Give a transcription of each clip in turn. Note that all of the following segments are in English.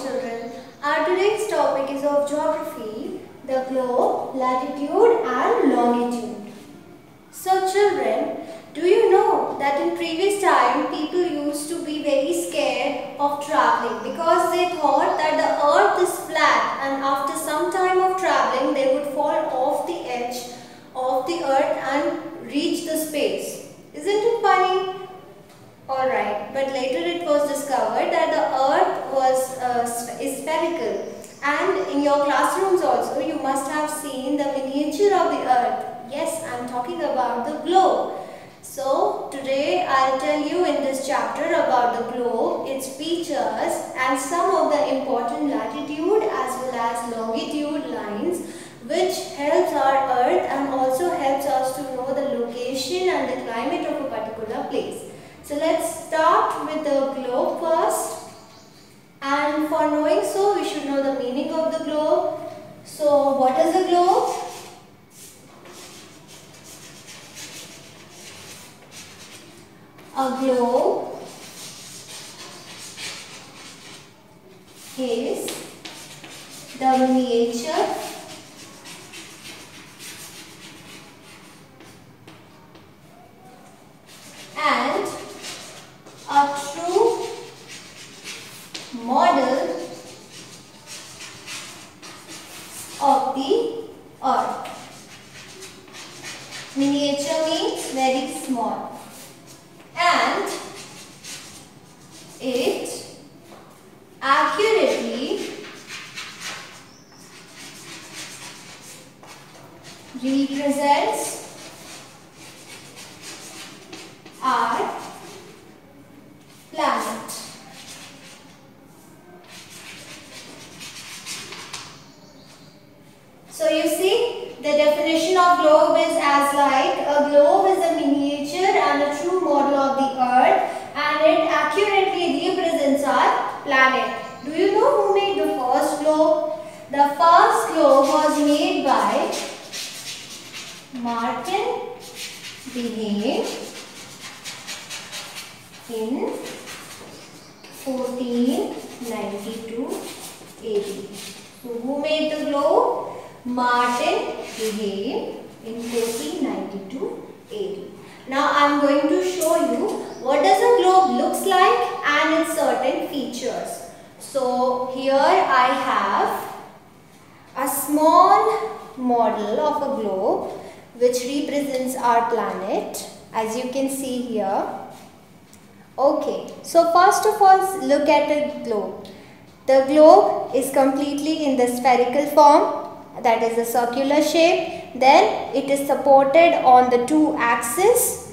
children. Our today's topic is of geography, the globe, latitude and longitude. So children, do you know that in previous time people used to be very scared of traveling because they thought that the earth is flat and after some time of traveling they would fall off the edge of the earth and reach the space. Isn't it funny? Alright, but later it was discovered that the earth is spherical, and in your classrooms also you must have seen the miniature of the earth. Yes, I am talking about the globe. So today I will tell you in this chapter about the globe, its features and some of the important latitude as well as longitude lines which helps our earth and also helps us to know the location and the climate of a particular place. So let's start with the globe first, and for knowing so we should know the meaning of the globe. So what is a globe? A globe is the miniature and a true model of the earth. Miniature means very small, and it accurately represents our planet. So you see, the definition of globe is as like a globe is a miniature and a true model of the earth, and it accurately represents our planet. Do you know who made the first globe? The first globe was made by Martin Behaim in 1492 AD. So who made the globe? Martin Behaim in 1492 AD. Now I am going to show you what does a globe looks like and its certain features. So here I have a small model of a globe which represents our planet, as you can see here. Okay, so first of all look at the globe. The globe is completely in the spherical form, that is a circular shape. Then it is supported on the two axes.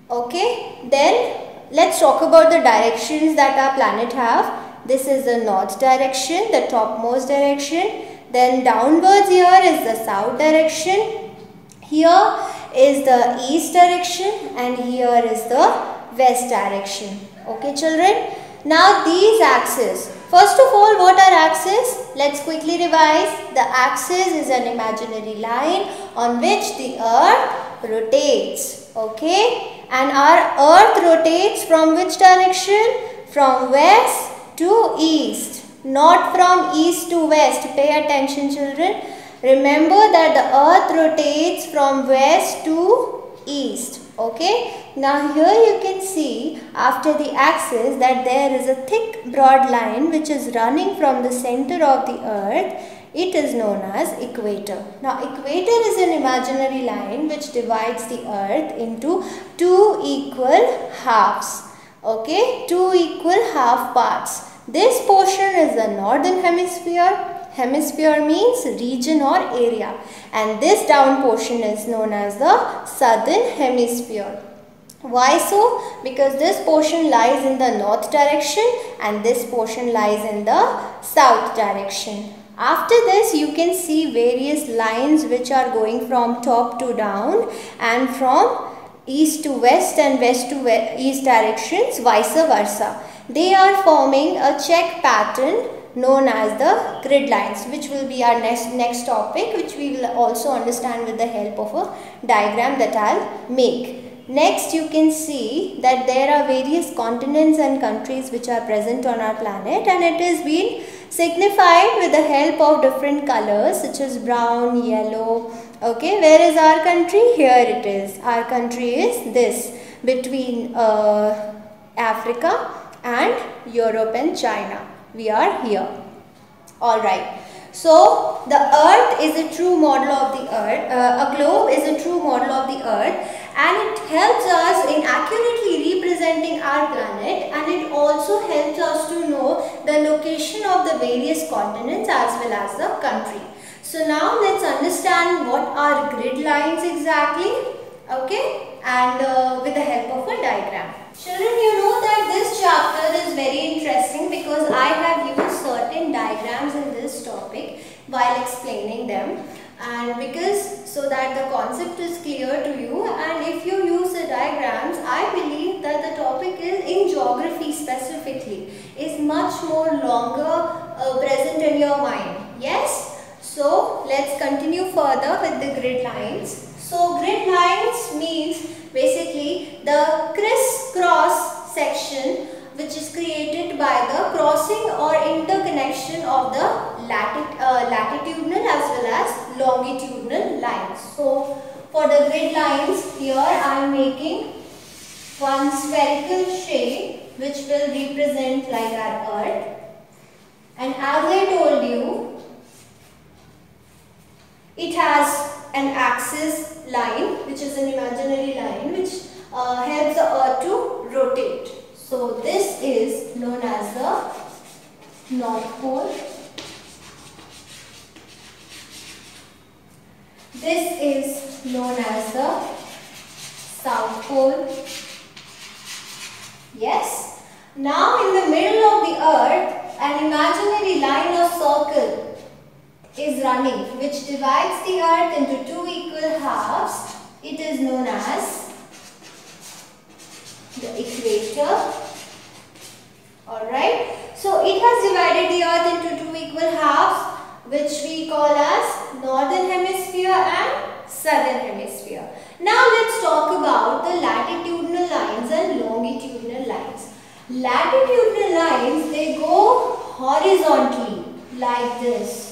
Okay, then let's talk about the directions that our planet have. This is the north direction, the topmost direction. Then downwards here is the south direction. Here is the east direction, and here is the west direction. Okay children, now these axes, first of all, what are axes? Let's quickly revise. The axis is an imaginary line on which the earth rotates. Okay, and our earth rotates from which direction? From west to east, not from east to west. Pay attention children. Remember that the earth rotates from west to east. Okay, now here you can see after the axis that there is a thick broad line which is running from the center of the earth. It is known as equator. Now equator is an imaginary line which divides the earth into two equal halves. Okay, two equal half parts. This portion is the northern hemisphere. Hemisphere means region or area, and this down portion is known as the southern hemisphere. Why so? Because this portion lies in the north direction and this portion lies in the south direction. After this you can see various lines which are going from top to down and from east to west and west to east directions, vice versa. They are forming a check pattern known as the grid lines, which will be our next topic, which we will also understand with the help of a diagram that I'll make. next you can see that there are various continents and countries which are present on our planet, and it is been signified with the help of different colors such as brown, yellow. Okay, where is our country? Here it is. Our country is this, between Africa and Europe and China. We are here. Alright. So the earth is a true model of the earth, a globe is a true model of the earth, and it helps us in accurately representing our planet, and it also helps us to know the location of the various continents as well as the country. So now let's understand what are grid lines exactly, okay, and with the help of a diagram. Children, you know that this chapter is very interesting because I have used certain diagrams in this topic while explaining them, and because so that the concept is clear to you, and if you use the diagrams, I believe that the topic is in geography specifically is much more longer present in your mind. Yes? So let's continue further with the grid lines. So grid lines means basically the crisscross section which is created by the crossing or interconnection of the latitudinal as well as longitudinal lines. So for the grid lines, here I am making one spherical shape which will represent like our earth, and as I told you, it has an axis line which is an imaginary line which helps the earth to rotate. So this is known as the North Pole. This is known as the South Pole. Yes. Now in the middle of the earth, an imaginary line or circle is running which divides the earth into two equal halves. It is known as the equator. Alright. So it has divided the earth into two equal halves which we call as northern hemisphere and southern hemisphere. Now let's talk about the latitudinal lines and longitudinal lines. Latitudinal lines, they go horizontally like this.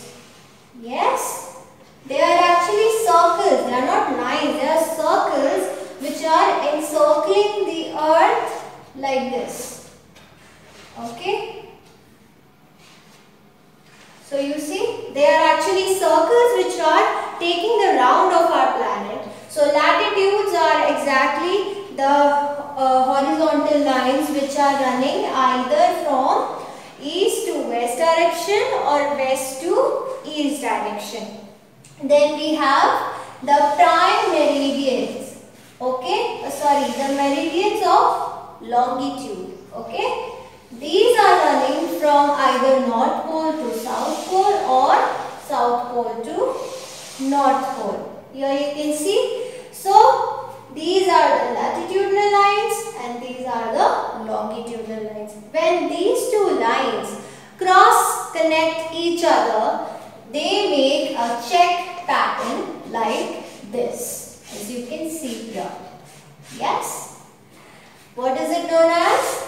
Yes, they are actually circles, they are not lines, they are circles which are encircling the earth like this. Okay. So you see, they are actually circles which are taking the round of our planet. So latitudes are exactly the horizontal lines which are running either from east to west direction or west to east direction. Then we have the prime meridians. Okay, the meridians of longitude. Okay, these are running from either North Pole to South Pole or South Pole to North Pole. Here you can see. So these are the latitudinal lines and these are the longitudinal lines. When these two lines cross connect each other, they make a check pattern like this, as you can see here. Yes? What is it known as?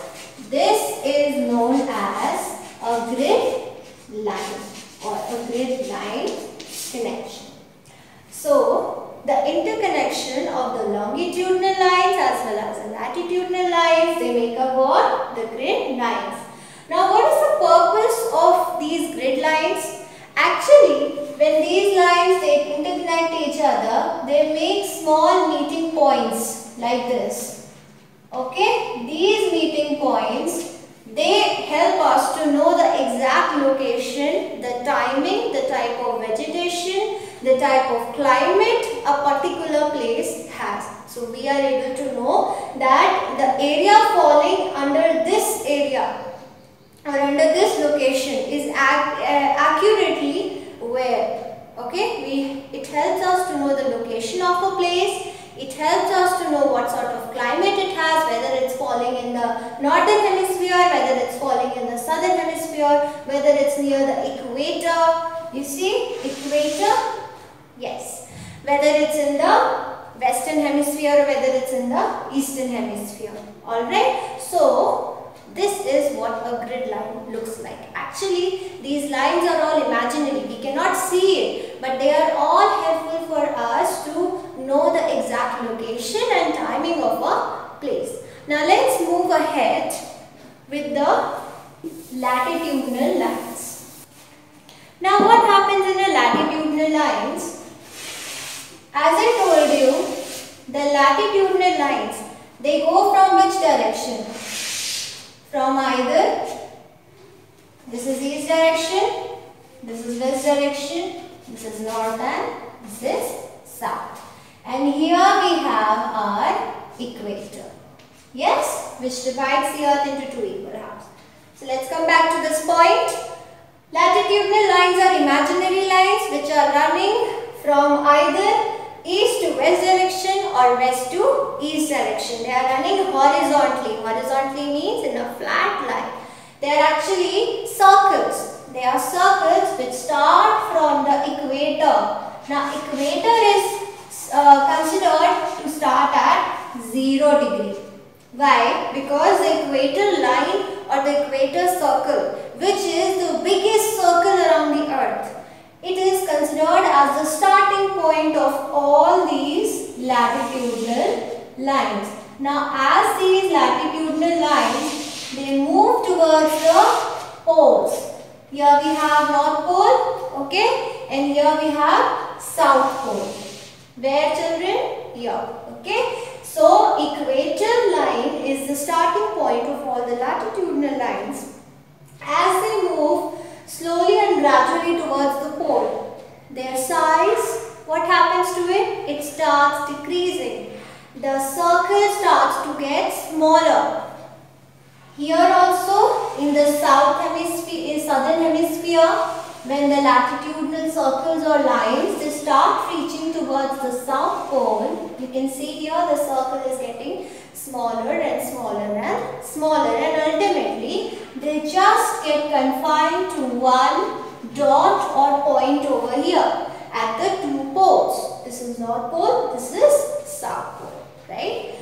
This is known as a grid line or a grid line connection. So the interconnection of the longitudinal lines as well as the latitudinal lines, they make up what? The grid lines. Now what is the purpose of these grid lines? Actually, when these lines they interconnect each other, they make small meeting points like this. Okay, these meeting points, they help us to know the exact location, the timing, the type of vegetation, the type of climate a particular place has. So we are able to know that the area falling under this area or under this location is accurately where. Okay, it helps us to know the location of a place. It helps us to know what sort of climate it has, whether it's falling in the northern hemisphere, whether it's falling in the southern hemisphere, whether it's near the equator. You see, equator? Yes. Whether it's in the western hemisphere or whether it's in the eastern hemisphere. Alright, so this is what a grid line looks like. Actually, these lines are all imaginary. We cannot see it, but they are all helpful for us to know the exact location and timing of a place. Now let's move ahead with the latitudinal lines. Now what happens in the latitudinal lines? As I told you, the latitudinal lines, they go from which direction? From either, this is east direction, this is west direction, this is north and this is south. And here we have our equator. Yes, which divides the earth into two equal halves. So let's come back to this point. Latitudinal lines are imaginary lines which are running from either east to west direction or west to east direction. They are running horizontally. Horizontally means in a flat line. They are actually circles. They are circles which start from the equator. Now equator is considered to start at 0 degree. Why? Because the equator line or the equator circle, which is the biggest circle around the earth, it is considered as the starting point of all these latitudinal lines. Now as these latitudinal lines, they move towards the poles. Here we have North Pole, okay, and here we have South Pole. Where, children? Here, okay. So equator line is the starting point of all the latitudinal lines. As they move slowly and gradually towards the pole, their size, what happens to it? It starts decreasing. The circle starts to get smaller. Here also in the southern hemisphere, when the latitudinal circles or lines, they start reaching towards the south pole, you can see here the circle is getting smaller and smaller and smaller, and ultimately they just get confined to one dot or point over here at the two poles. This is North Pole, this is South Pole, right?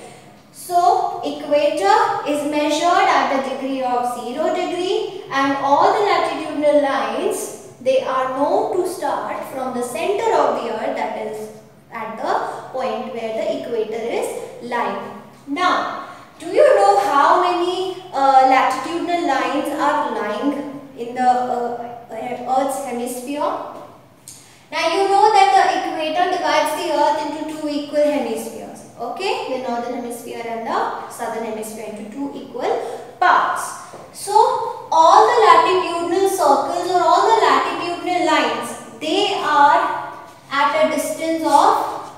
So equator is measured at the degree of 0 degree, and all the latitudinal lines, they are known to start from the center of the earth, that is at the point where the equator is lying. Now, do you know how many latitudinal lines are lying in the Earth's hemisphere? Now you know that the equator divides the earth into two equal hemispheres. Okay, the northern hemisphere and the southern hemisphere into two equal parts. So all the latitudinal circles or all the latitudinal lines, they are at a distance of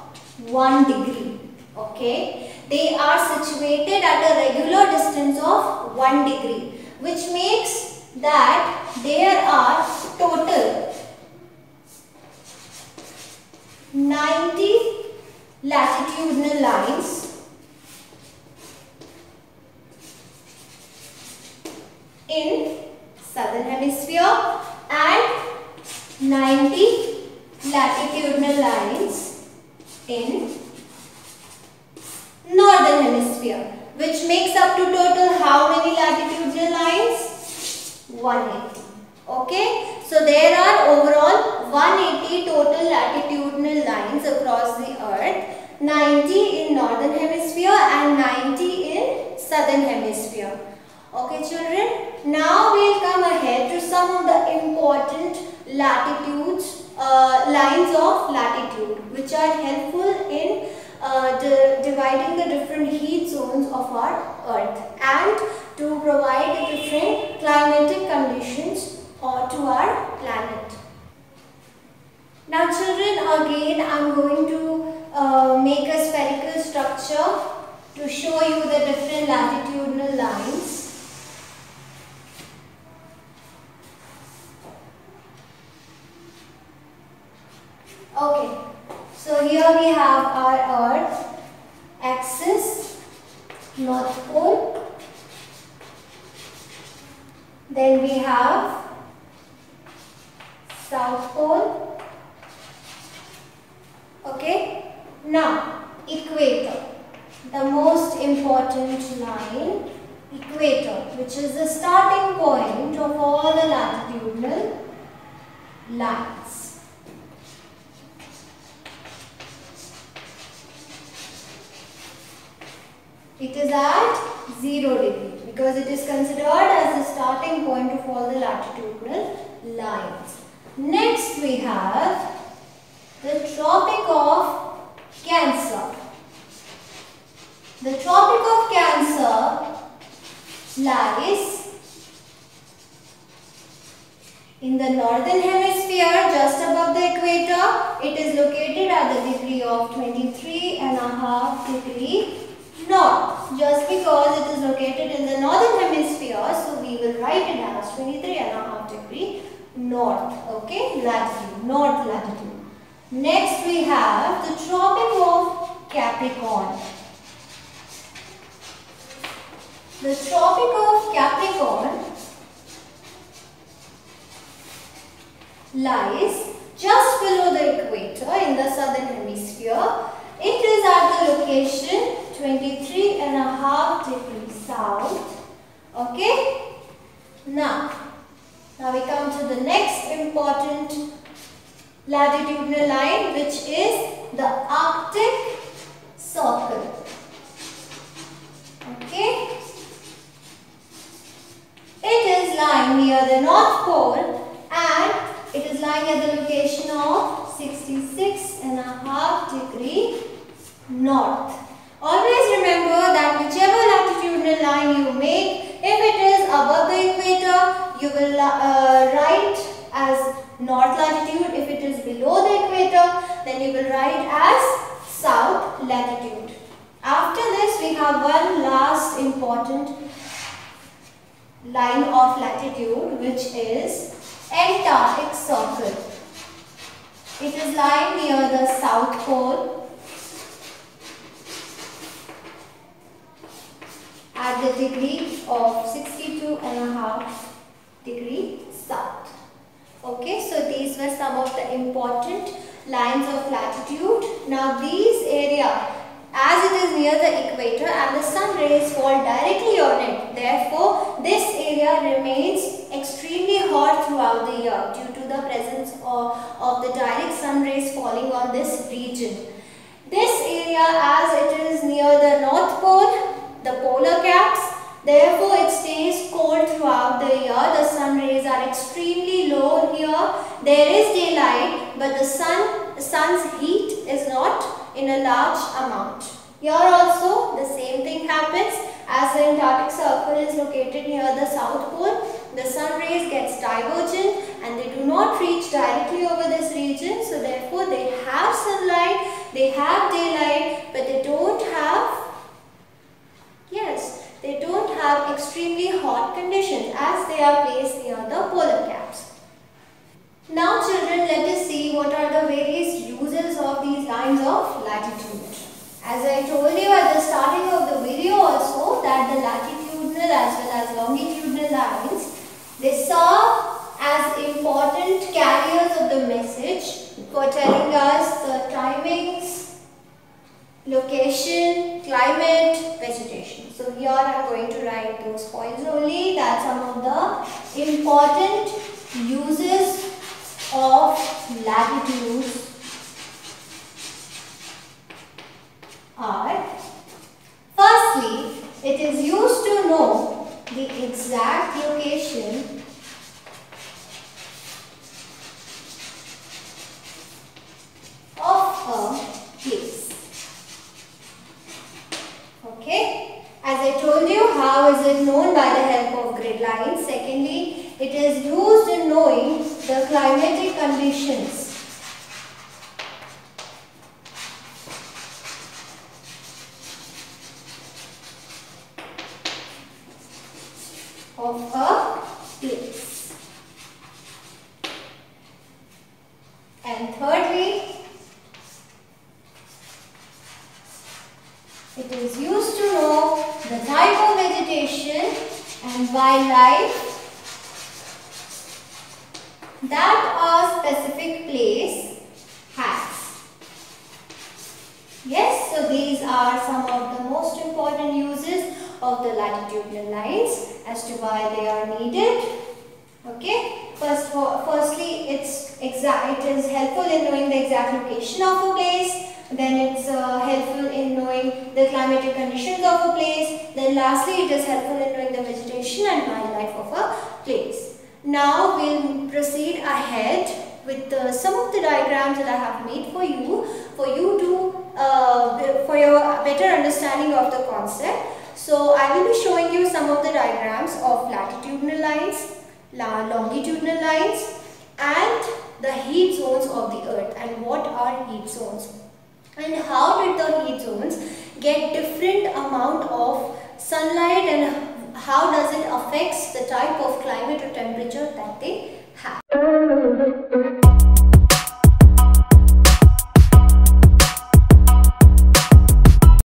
1 degree. Okay, they are situated at a regular distance of 1 degree, which makes that there are total 90 latitudinal lines in southern hemisphere and 90 latitudinal lines in northern hemisphere, which makes up to total how many latitudinal lines? 180. Okay, so there are overall 180 total latitudinal lines across the earth, 90 in northern hemisphere and 90 in southern hemisphere. Okay children, now we will come ahead to some of the important latitudes, lines of latitude, which are helpful in dividing the different heat zones of our earth and to provide the different climatic conditions to our planet. Now children, again I am going to make a spherical structure to show you the different latitudinal lines. Okay, so here we have our earth axis, North Pole, then we have South Pole. Okay, now equator, the most important line, equator, which is the starting point of all the latitudinal lines. It is at 0 degree because it is considered as the starting point of all the latitudinal lines. Next we have the Tropic of Cancer. The Tropic of Cancer lies in the northern hemisphere just above the equator. It is located at the degree of 23.5 degree north. Just because it is located in the northern hemisphere, so we will write it as 23.5 degree north. Okay, latitude, north latitude. Next we have the Tropic of Capricorn. The Tropic of Capricorn lies just below the equator in the southern hemisphere. It is at the location 23.5 degrees south. Okay. Now we come to the next important latitudinal line, which is the Arctic Circle. Okay. It is lying near the North Pole and it is lying at the location of 66.5 degree north. Always remember that whichever latitudinal line you make, if it is above the equator, you will write as north latitude. If it is below the equator, then you will write as south latitude. After this, we have one last important line of latitude, which is Antarctic Circle. It is lying near the South Pole at the degree of 62.5 degree south. Okay, so these were some of the important lines of latitude. Now these areas, as it is near the equator and the sun rays fall directly on it, therefore this area remains extremely hot throughout the year due to the presence of the direct sun rays falling on this region. This area, as it is near the North Pole, the polar caps, therefore it stays cold throughout the year. The sun rays are extremely low here. There is daylight, but the sun's heat is not in a large amount. Here also the same thing happens. As the Antarctic Circle is located near the South Pole, the sun rays gets divergent and they do not reach directly over this region. So therefore they have sunlight, they have daylight, but they don't have extremely hot conditions as they are placed near the polar caps. Now children, let us see what are the various uses of these lines of latitude. As I told you at the starting of the video also, that the latitudinal as well as longitudinal lines, they serve as important carriers of the message for telling us the timings, location, climate, vegetation. So here I am going to write those points only, that some of the important uses of latitudes are: firstly, it is used to know the exact location of a place. Okay, as I told you, how is it known? By the help of grid lines. Secondly, it is used in knowing the climatic conditions of a place. And thirdly, it is used to know the type of vegetation and wildlife that a specific place has. Yes, so these are some of the most important uses of the latitudinal lines as to why they are needed. Okay, firstly, it is helpful in knowing the exact location of a place. Then it's helpful in knowing the climatic conditions of a place. Then lastly, it is helpful in knowing the vegetation and wildlife of a place. Now we'll proceed ahead with some of the diagrams that I have made for you to for your better understanding of the concept. So I will be showing you some of the diagrams of latitudinal lines, longitudinal lines, and the heat zones of the earth. And what are heat zones? And how did the heat zones get different amount of sunlight, and how does it affect the type of climate or temperature that they have?